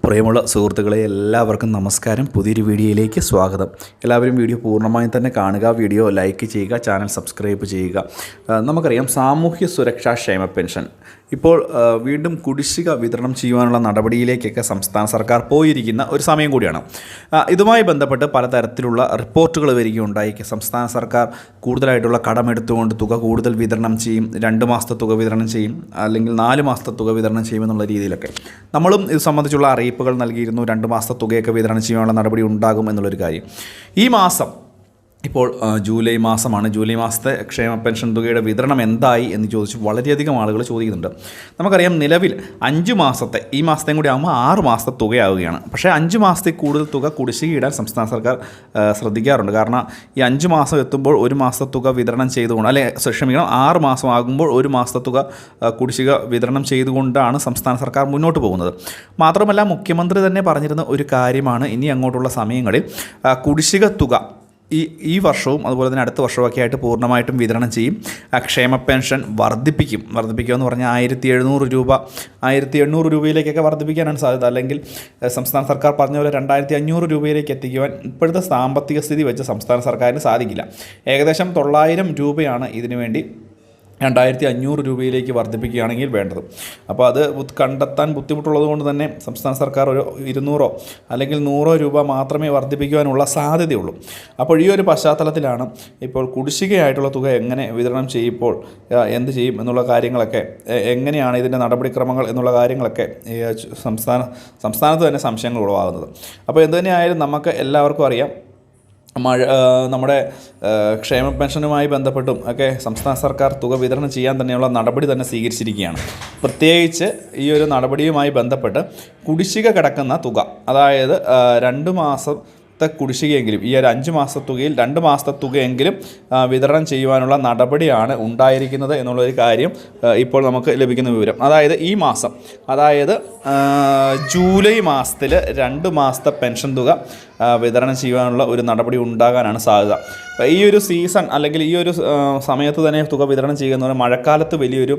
പ്രിയമുള്ള സുഹൃത്തുക്കളെ എല്ലാവർക്കും നമസ്കാരം. പുതിയൊരു വീഡിയോയിലേക്ക് സ്വാഗതം. എല്ലാവരും വീഡിയോ പൂർണ്ണമായും തന്നെ കാണുക, വീഡിയോ ലൈക്ക് ചെയ്യുക, ചാനൽ സബ്സ്ക്രൈബ് ചെയ്യുക. നമുക്കറിയാം, സാമൂഹ്യ സുരക്ഷാ ക്ഷേമ പെൻഷൻ ഇപ്പോൾ വീണ്ടും കുടിശ്ശിക വിതരണം ചെയ്യുവാനുള്ള നടപടിയിലേക്കൊക്കെ സംസ്ഥാന സർക്കാർ പോയിരിക്കുന്ന ഒരു സമയം കൂടിയാണ്. ഇതുമായി ബന്ധപ്പെട്ട് പലതരത്തിലുള്ള റിപ്പോർട്ടുകൾ വരികയുണ്ടായി. സംസ്ഥാന സർക്കാർ കൂടുതലായിട്ടുള്ള കടമെടുത്തുകൊണ്ട് തുക കൂടുതൽ വിതരണം ചെയ്യും, 2 മാസത്തെ തുക വിതരണം ചെയ്യും, അല്ലെങ്കിൽ 4 മാസത്തെ തുക വിതരണം ചെയ്യുമെന്നുള്ള രീതിയിലൊക്കെ നമ്മളും ഇത് സംബന്ധിച്ചുള്ള അറിയിപ്പുകൾ നൽകിയിരുന്നു. 2 മാസത്തെ തുകയൊക്കെ വിതരണം ചെയ്യാനുള്ള നടപടി ഉണ്ടാകും എന്നുള്ളൊരു കാര്യം. ഈ മാസം ഇപ്പോൾ ജൂലൈ മാസമാണ്. ജൂലൈ മാസത്തെ ക്ഷേമ പെൻഷൻ തുകയുടെ വിതരണം എന്തായി എന്ന് ചോദിച്ച് വളരെയധികം ആളുകൾ ചോദിക്കുന്നുണ്ട്. നമുക്കറിയാം, നിലവിൽ 5 മാസത്തെ, ഈ മാസത്തെയും കൂടി ആകുമ്പോൾ 6 മാസത്തെ തുകയാവുകയാണ്. പക്ഷേ 5 മാസത്തിൽ കൂടുതൽ തുക കുടിശ്ശികയിടാൻ സംസ്ഥാന സർക്കാർ ശ്രദ്ധിക്കാറുണ്ട്. കാരണം ഈ 5 മാസം എത്തുമ്പോൾ 1 മാസത്തെ തുക വിതരണം ചെയ്തുകൊണ്ട്, ക്ഷമിക്കണം, 6 മാസം ആകുമ്പോൾ 1 മാസത്തെ തുക കുടിശ്ശിക വിതരണം ചെയ്തുകൊണ്ടാണ് സംസ്ഥാന സർക്കാർ മുന്നോട്ട് പോകുന്നത്. മാത്രമല്ല, മുഖ്യമന്ത്രി തന്നെ പറഞ്ഞിരുന്ന ഒരു കാര്യമാണ്, ഇനി അങ്ങോട്ടുള്ള സമയങ്ങളിൽ കുടിശ്ശിക തുക ഈ വർഷവും അതുപോലെ തന്നെ അടുത്ത വർഷമൊക്കെ ആയിട്ട് പൂർണ്ണമായിട്ടും വിതരണം ചെയ്യും. ക്ഷേമ പെൻഷൻ വർദ്ധിപ്പിക്കുമെന്ന് പറഞ്ഞാൽ 1700 രൂപ, 1800 രൂപയിലേക്കൊക്കെ വർദ്ധിപ്പിക്കാനാണ് സാധ്യത. അല്ലെങ്കിൽ സംസ്ഥാന സർക്കാർ പറഞ്ഞ പോലെ 2500 രൂപയിലേക്ക് എത്തിക്കുവാൻ ഇപ്പോഴത്തെ സാമ്പത്തിക സ്ഥിതി വെച്ച് സംസ്ഥാന സർക്കാരിന് സാധിക്കില്ല. ഏകദേശം 900 രൂപയാണ് ഇതിനുവേണ്ടി 2500 രൂപയിലേക്ക് വർദ്ധിപ്പിക്കുകയാണെങ്കിൽ വേണ്ടത്. അപ്പോൾ അത് കണ്ടെത്താൻ ബുദ്ധിമുട്ടുള്ളത് കൊണ്ട് തന്നെ സംസ്ഥാന സർക്കാർ ഒരു 200 അല്ലെങ്കിൽ 100 രൂപ മാത്രമേ വർദ്ധിപ്പിക്കുവാനുള്ള സാധ്യതയുള്ളൂ. അപ്പോൾ ഈ ഒരു പശ്ചാത്തലത്തിലാണ് ഇപ്പോൾ കുടിശ്ശികയായിട്ടുള്ള തുക എങ്ങനെ വിതരണം ചെയ്യുമ്പോൾ എന്ത് ചെയ്യും എന്നുള്ള കാര്യങ്ങളൊക്കെ, എങ്ങനെയാണ് ഇതിൻ്റെ നടപടിക്രമങ്ങൾ എന്നുള്ള കാര്യങ്ങളൊക്കെ സംസ്ഥാനത്ത് തന്നെ സംശയങ്ങൾ ഉളവാകുന്നത്. അപ്പോൾ എന്ത് തന്നെയായാലും നമുക്ക് എല്ലാവർക്കും അറിയാം, നമ്മുടെ ക്ഷേമ പെൻഷനുമായി ബന്ധപ്പെട്ടും ഒക്കെ സംസ്ഥാന സർക്കാർ തുക വിതരണം ചെയ്യാൻ തന്നെയുള്ള നടപടി തന്നെ സ്വീകരിച്ചിരിക്കുകയാണ്. പ്രത്യേകിച്ച് ഈ ഒരു നടപടിയുമായി ബന്ധപ്പെട്ട് കുടിശ്ശിക കിടക്കുന്ന തുക, അതായത് 2 മാസത്തെ കുടിശ്ശികയെങ്കിലും, ഈ ഒരു 5 മാസത്തെ തുകയിൽ 2 മാസത്തെ തുകയെങ്കിലും വിതരണം ചെയ്യുവാനുള്ള നടപടിയാണ് ഉണ്ടായിരിക്കുന്നത് എന്നുള്ളൊരു കാര്യം ഇപ്പോൾ നമുക്ക് ലഭിക്കുന്ന വിവരം. അതായത് ഈ മാസം, അതായത് ജൂലൈ മാസത്തിൽ 2 മാസത്തെ പെൻഷൻ തുക വിതരണം ചെയ്യുവാനുള്ള ഒരു നടപടി ഉണ്ടാകാനാണ് സാധ്യത. ഈ ഒരു സീസൺ അല്ലെങ്കിൽ ഈ ഒരു സമയത്ത് തന്നെ തുക വിതരണം ചെയ്യുക എന്ന് പറഞ്ഞാൽ മഴക്കാലത്ത് വലിയൊരു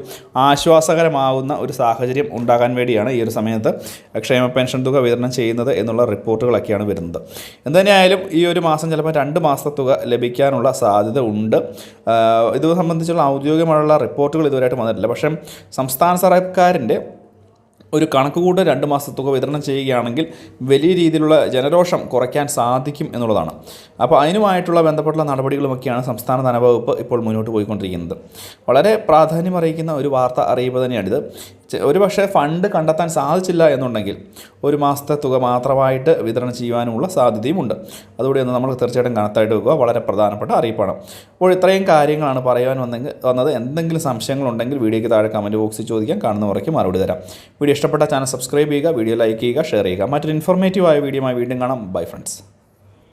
ആശ്വാസകരമാകുന്ന ഒരു സാഹചര്യം ഉണ്ടാകാൻ വേണ്ടിയാണ് ഈ ഒരു സമയത്ത് ക്ഷേമ പെൻഷൻ തുക വിതരണം ചെയ്യുന്നത് എന്നുള്ള റിപ്പോർട്ടുകളൊക്കെയാണ് വരുന്നത്. എന്തുതന്നെയായാലും ഈ ഒരു മാസം ചിലപ്പോൾ 2 മാസത്തെ തുക ലഭിക്കാനുള്ള സാധ്യത ഉണ്ട്. ഇത് സംബന്ധിച്ചുള്ള ഔദ്യോഗികമായുള്ള റിപ്പോർട്ടുകൾ ഇതുവരെയായിട്ട് വന്നിട്ടില്ല. പക്ഷേ സംസ്ഥാന സർക്കാരിൻ്റെ ഒരു കണക്കുകൂട്ട് 2 മാസത്തെ തുക വിതരണം ചെയ്യുകയാണെങ്കിൽ വലിയ രീതിയിലുള്ള ജനരോഷം കുറയ്ക്കാൻ സാധിക്കും എന്നുള്ളതാണ്. അപ്പോൾ അതിനുമായിട്ടുള്ള ബന്ധപ്പെട്ടുള്ള നടപടികളുമൊക്കെയാണ് സംസ്ഥാന ധനവകുപ്പ് ഇപ്പോൾ മുന്നോട്ട് പോയിക്കൊണ്ടിരിക്കുന്നത്. വളരെ പ്രാധാന്യമറിയിക്കുന്ന ഒരു വാർത്ത അറിയിപ്പ് തന്നെയാണിത്. ഒരുപക്ഷെ ഫണ്ട് കണ്ടെത്താൻ സാധിച്ചില്ല എന്നുണ്ടെങ്കിൽ 1 മാസത്തെ തുക മാത്രമായിട്ട് വിതരണം ചെയ്യുവാനുമുള്ള സാധ്യതയുമുണ്ട്. അതുകൂടി ഒന്ന് നമ്മൾ തീർച്ചയായിട്ടും കണക്കായിട്ട് വെക്കുക. വളരെ പ്രധാനപ്പെട്ട അറിയിപ്പാണ്. അപ്പോൾ ഇത്രയും കാര്യങ്ങളാണ് പറയുവാൻ വന്നത്. എന്തെങ്കിലും സംശയങ്ങളുണ്ടെങ്കിൽ വീഡിയോയ്ക്ക് താഴെ കമൻറ്റ് ബോക്സിൽ ചോദിക്കാം, കാണുന്നവർക്ക് മറുപടി തരാം. വീഡിയോ ഇഷ്ടപ്പെട്ട ചാനൽ സബ്സ്ക്രൈബ് ചെയ്യുക, വീഡിയോ ലൈക്ക് ചെയ്യുക, ഷെയർ ചെയ്യുക. മറ്റൊരു ഇൻഫോർമേറ്റീവായ വീഡിയോയുമായി വീണ്ടും കാണാം. Bye friends.